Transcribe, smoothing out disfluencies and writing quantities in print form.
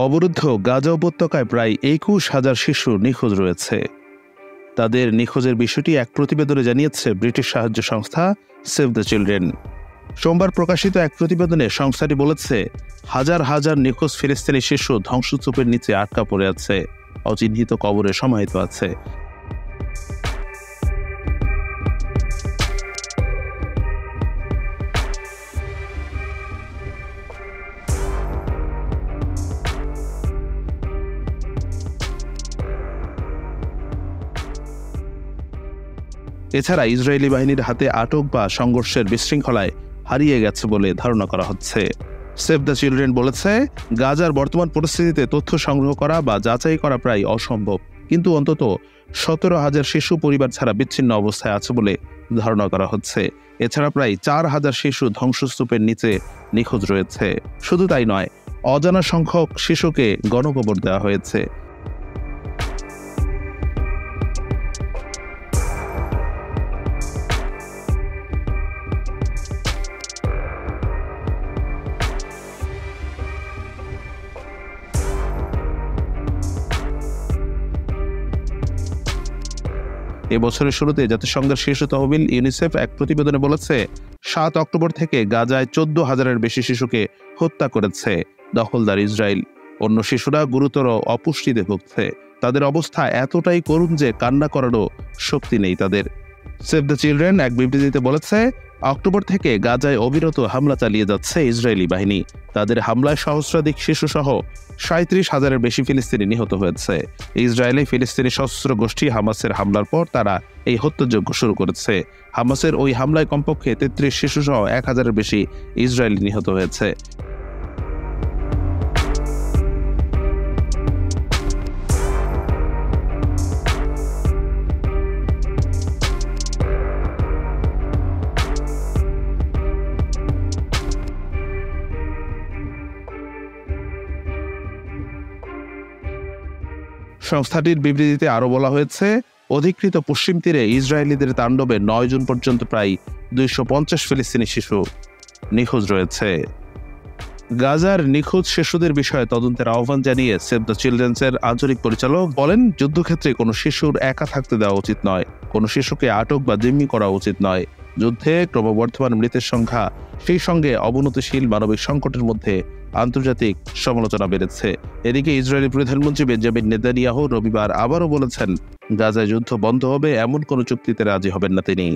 অবরুদ্ধ গাজা উপত্যকায় প্রায় ২১,০০০ শিশু নিখোঁজ রয়েছে। তাদের নিখোঁজের বিষয়টি এক প্রতিবেদনে জানিয়েছে ব্রিটিশ সাহায্য সংস্থা সেভ দ্য চিলড্রেন। সোমবার প্রকাশিত এক প্রতিবেদনে সংস্থাটি বলেছে, হাজার হাজার নিখোঁজ ফিলিস্তিনি শিশু ধ্বংসস্তূপের নিচে আটকা পড়ে আছে, অচিহ্নিত কবরে সমাহিত আছে। এছাড়া ইসরায়েলি বাহিনীর হাতে আটক বা সংঘর্ষের বিশৃঙ্খলায় হারিয়ে গেছে বলে ধারণা করা হচ্ছে। সেভ দ্য চিলড্রেন বলেছে, গাজার বর্তমান পরিস্থিতিতে তথ্য সংগ্রহ করা বা যাচাই করা প্রায় অসম্ভব, কিন্তু অন্তত ১৭,০০০ শিশু পরিবার ছাড়া বিচ্ছিন্ন অবস্থায় আছে বলে ধারণা করা হচ্ছে। এছাড়া প্রায় ৪,০০০ শিশু ধ্বংসস্তূপের নিচে নিখোঁজ রয়েছে। শুধু তাই নয়, অজানা সংখ্যক শিশুকে গণকবর দেওয়া হয়েছে। এবছরের শুরুতে জাতিসংঘের শীর্ষ তহবিল ইউনিসেফ এক প্রতিবেদনে বলেছে, ৭ অক্টোবর থেকে গাজায় ১৪,০০০-এর বেশি শিশুকে হত্যা করেছে দখলদার ইসরায়েল। অন্য শিশুরা গুরুতর অপুষ্টিতে ভুগছে। তাদের অবস্থা এতটাই করুণ যে কান্না করারও শক্তি নেই তাদের। সেভ দ্য চিলড্রেন এক বিবৃতিতে বলেছে, অক্টোবর থেকে গাজায় অবিরত হামলা চালিয়ে যাচ্ছে ইসরায়েলি বাহিনী। তাদের হামলায় সহস্রাধিক শিশুসহ ৩৭,০০০-এর বেশি ফিলিস্তিনি নিহত হয়েছে। ইসরায়েলে ফিলিস্তিনি সশস্ত্র গোষ্ঠী হামাসের হামলার পর তারা এই হত্যাযজ্ঞ শুরু করেছে। হামাসের ওই হামলায় কমপক্ষে ৩৩ শিশুসহ ১,০০০-এর বেশি ইসরায়েলি নিহত হয়েছে। সংস্থাটির বিবৃতিতে আরও বলা হয়েছে, অধিকৃত পশ্চিম তীরে ইসরায়েলিদের তাণ্ডবে ৯ জুন পর্যন্ত প্রায় ২৫০ ফিলিস্তিনি শিশু নিখোঁজ রয়েছে। গাজার নিখোঁজ শিশুদের বিষয়ে তদন্তের আহ্বান জানিয়ে সেভ দ্য চিলড্রেন্সের আঞ্চলিক পরিচালক বলেন, যুদ্ধক্ষেত্রে কোনো শিশুর একা থাকতে দেওয়া উচিত নয়। কোনো শিশুকে আটক বা জিম্মি করা উচিত নয়। যুদ্ধে ক্রমবর্ধমান মৃতের সংখ্যা, সেই সঙ্গে অবনতিশীল মানবিক সংকটের মধ্যে আন্তর্জাতিক সমালোচনা বেড়েছে। এদিকে ইসরায়েলি প্রধানমন্ত্রী বেঞ্জামিন নেতানিয়াহু রবিবার আবারও বলেছেন, গাজায় যুদ্ধ বন্ধ হবে এমন কোনো চুক্তিতে রাজি হবেন না তিনি।